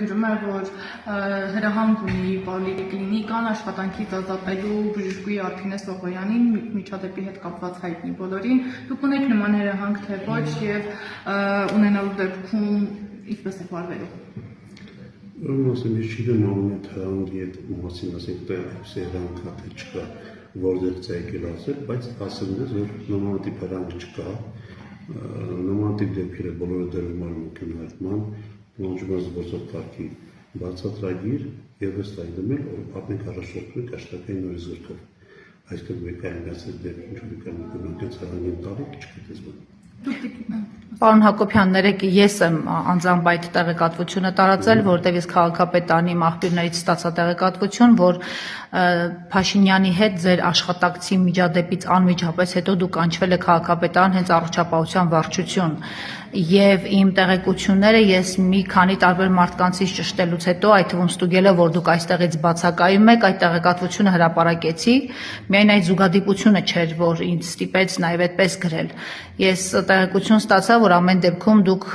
գրում է, որ հրահանգ ունի պոլիկլինիկան աշխատանքից ազատելու բժշկուհի Արփինե Սողոյանին միջադեպի հետ կապված հայտնի բոլորին։ Դուք ունեք նման հրահանգ թե ոչ եւ ունենալու դեպքում ինչպես է վարվելու։ Ասեմ, ես չգիտեմ ամենը հրահանգի հետ մասին, ասենք թե հրահանգ թե չկա, որտեղից է եկել ասել, բայց ասեմ ես, որ նմանատիպ հրահանգ չկա, նմանատիպ դեպքերը բոլորը դրվում են քննարկման, ողջունած զբոսող կարգի բացատրագիր եւ ըստ այդմ էլ ապնենք առաջնորդում ենք աշխատանքային նորի զրկով։ Այսինքն մեկայնացած դեպք ինչ-որ կան հրահանգի տարիք չգիտես։ Պարոն Հակոբյան, ներեք ես եմ անձամբ այդ տեղեկատվությունը տարածել, որտեղ ես քաղաքապետարանի աղբյուրներից ստացա տեղեկատվություն, որ Փաշինյանի հետ ձեր աշխատակցի միջադեպից անմիջապես հետո դուք կանչվել եք քաղաքապետարան հենց առողջապահության վարչություն եւ իմ տեղեկությունները ես մի քանի տարբեր մարդկանցից ճշտելուց հետո այդ թվում ստուգելով որ դուք այստեղից բացակայում եք այդ տեղեկատվությունը հրապարակեցի միայն այդ զուգադիպությունը չէր որ ինձ ստիպեց նաեւ այդպես գրել ես տեղեկություն ստացա որ ամեն դեպքում դուք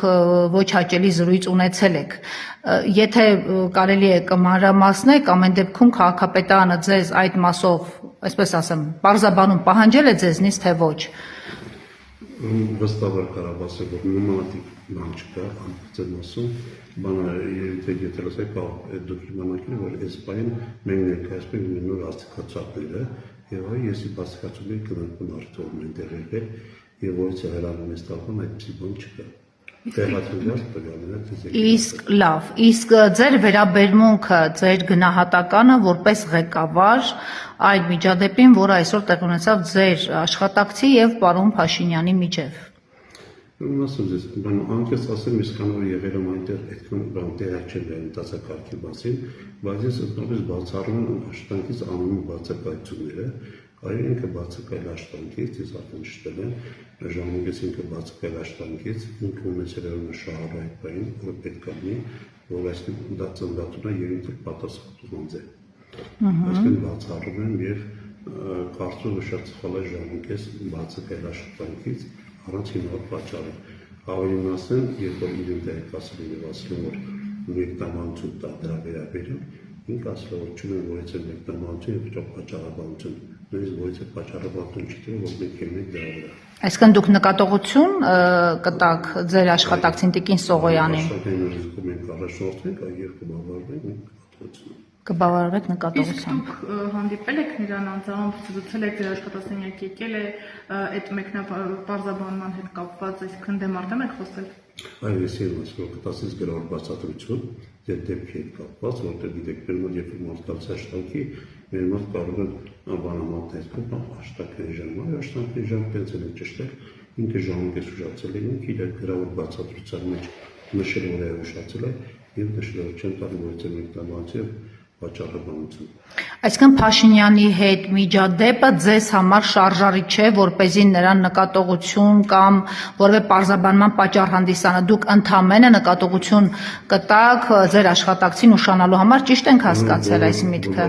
ոչ հաճելի զրույց ունեցել եք եթե կարելի է կմանրամասնեք ամեն դեպքում քաղաքապետարանը ձեզ այդ մասով այսպես ասեմ բարձաբանում պահանջել է ձեզնից թե ոչ վստահաբար կարող ասել որ նմանատիպ բան չկա ամբողջ մասում բանը եթե ասեք այդ դուք իմանաք որ այս բանը մենք ներկայացնում ենք նոր աստիճանները եւ այ եսի բացկացում եք կնարկուն արդյունքն են տեղել եւ ոչ հրավիրում ես տալու այդպիսի բան չկա Իսկ լավ, իսկ ձեր վերաբերմունքը, ձեր գնահատականը որպես ղեկավար այդ միջադեպին, որը այսօր տեղ ունեցավ ձեր աշխատակցի եւ պարոն Փաշինյանի միջեւ։ Ասում ես, անկեղծ ասեմ, ես կանոր եղել եմ այնտեղ այդքան բան տեղակ չեմ եղել դասակարգի մասին, բայց ես ընդհանրապես բացառում եմ աշխատանքից անում բացակայությունները, այլ ինքը բացակայել աշխատանքից, ես արդեն ճշտել եմ, ժամանակ ինքը բացակայել աշխատանքից, ինքը ունեցել է շահառու այդ բանին, որը պետք է լինի, որ այսինքն դա ծննդատուն է եւ ինքը պատասխանատուն է։ Այսինքն բացառում եմ եւ կարծում եմ շատ սխալ է ժամանակ բացակայել աշխատանքից առանց հիմնավոր պատճառի։ Ավելին ասեմ, երբ որ իրեն տեղեկացել եւ ասել որ մեկնաբանություն տա դրա վերաբերյալ, ինքը ասել որ չունեն որից է մեկնաբանություն եւ ոչ պատճառաբանություն, նույնիսկ որից է պատճառաբանություն չգիտեմ, որ մենք ենք դրա վրա։ Այսինքն դուք նկատողություն կտաք ձեր աշխատակցին Տիկին Սողոյանին։ Մենք առաջնորդում ենք, այլ երկու բավարարենք նկատողություն։ Կբավարարեք նկատողությամբ։ Իսկ դուք հանդիպել եք նրան անձամբ, զրուցել եք ձեր աշխատասենյակ եկել է այդ մեկնաբարձաբանման հետ կապված, այսինքն դեմարտեմ եք խոսել։ Այո, ես եմ ասում, որ կտասից գրավոր բացատրություն ձեր դեպքի հետ կապված, որտեղ գիտեք, մեր մոտ երբ մարդկանց աշխատանքի, մեր մոտ կարող են բանամատներ աշխատանքային ժամանակ, աշխատանքային ժամանակ տենց են ճշտել, ինքը ժամանակ է ուշացել է, ինքը իր գրավոր բացատրության մեջ նշել որ է ուշացել է եւ նշել որ չեն տալի որ це մեկնաբանություն պատճառաբանություն։ Այսինքն Փաշինյանի հետ միջադեպը ձեզ համար շարժարի չէ, որպեսզի նրան նկատողություն կամ որևէ պարզաբանման պատճառ հանդիսանա։ Դուք ընդամենը նկատողություն կտաք ձեր աշխատակցին ուշանալու համար, ճիշտ ենք հասկացել այս միտքը։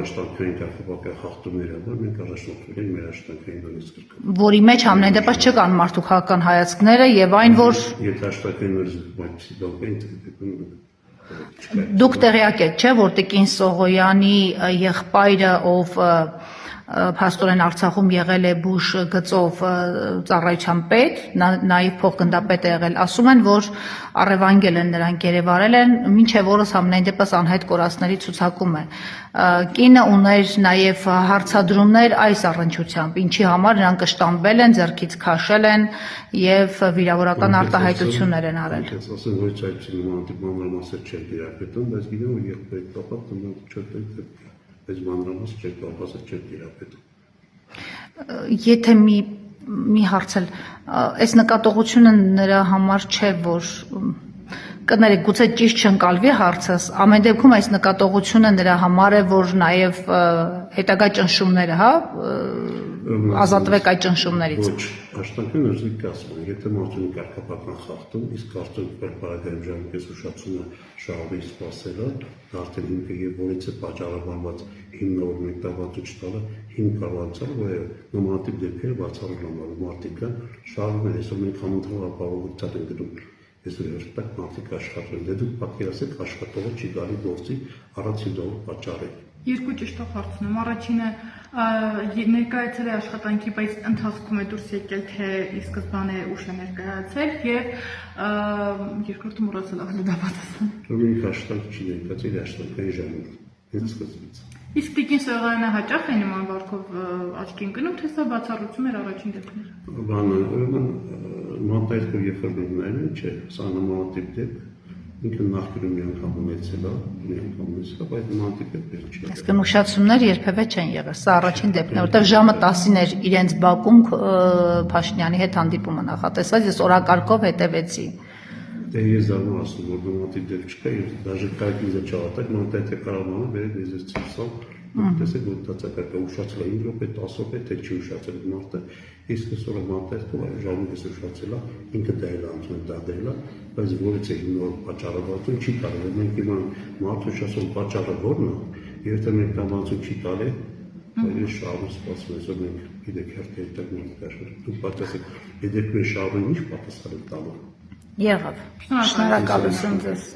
Որի մեջ ամեն դեպս չկան մարդուկական հայացքները եւ այն որ Դուք տեղյակ եք, չէ, որ Տիկին Սողոյանի եղբայրը, ով փաստորեն Արցախում եղել է բուժ գծով ծառայության պետ, նաև փոխգնդապետ է եղել, ասում են, որ առևանգել են նրանք, գերեվարել են, մինչև օրս ամենայն դեպս անհայտ կորածների ցուցակում է։ Կինը ուներ նաև հարցադրումներ այս առնչությամբ, ինչի համար նրանք կշտամբել են, ձեռքից քաշել են եւ վիրավորական արտահայտություններ են արել։ Ասեմ, ոչ այդ նմանատիպ մանրամասեր չէր դիրապետում, բայց գիտեմ, որ եղբայրի կապած չտեղ Այս մանրամաս չէր կապասը չէր դիրապետում։ Եթե մի հարցել, այս նկատողությունը նրա համար չէ, որ կներեք, գուցե ճիշտ չընկալվի հարցս, ամեն դեպքում այս նկատողությունը նրա համար է, որ նաև հետագա ճնշումները, հա, ազատվեք այդ ճնշումներից։ Ոչ, աշխատանքն ուզիկ կասում են, եթե մարդուն կարգապատման խախտում, իսկ կարծում պարագայում ժամանակ ուշացումը շահովի սպասելը, դա արդեն հիմքը եւ որից է պատճառաբանված հիմնավոր մեկնաբանություն չտալը, հիմք կարողացալ, որ նմանատիպ դեպքերը բացառել են մարդիկը, շահում են այսօր մենք համընդհանուր ապահովության են գնում այսօր երբեք մարդիկ աշխատում են, դե դուք պատկերացրեք աշխատողը չի գալի գործի առանց դու պատճառի։ Երկու ճշտով հարցնում։ Առաջինը ներկայացել է աշխատանքի, բայց ընթացքում է դուրս եկել, թե ի սկզբանե ուշ է ներկայացել, եւ երկրորդը մոռացել ավելի դա պատասխան։ Ուրեմն ինքը աշխատանք չի ներկայացել աշխատանքային ժամանակ։ Հենց սկզբից։ Իսկ Տիկին Սողոյանը հաճախ է նման վարքով աչքի ընկնում, թե սա բացառություն էր առաջին դեպքերը։ Բանը, ուրեմն մոնտաժը երբ որ նայում չէ, սա նմանատիպ դեպք, ինքը նախկինում մի անգամ ունեցել է, բայց նմանատիպ դեպքեր չի։ Այսինքն ուշացումներ երբևէ չեն եղել։ Սա առաջին դեպքն է, որտեղ ժամը 10-ին էր իրենց բակում Փաշինյանի հետ հանդիպումը նախատեսած, ես օրակարգով հետևեցի։ Դե ես զարմանում ասում, որ նմանատիպ դեպք չկա, եւ դաժե կարելի է չավարտել, մոնտաժը կարողանում բերել դեզես ցույցով, տեսեք որ դասակարգը ուշացել է 5 րոպե, 10 րոպե, թե չի ուշացել մարդը, իսկ այսօր մոնտաժը ժամանակս ուշացել է, ինքը դայել անցնում դա դայել, բայց որից է նոր պատճառաբանություն չի կարող, մենք հիմա մարդու շասում պատճառը որն է, եւ թե մենք կամացու չի տալի, բայց շահում սպասում է, որ մենք գիտեք հերթի տակ մարդկաշար, դուք պատասխանեք, եթե դուք շահում ինչ պատասխան տալու։ Եղավ։ Շնորհակալություն ձեզ։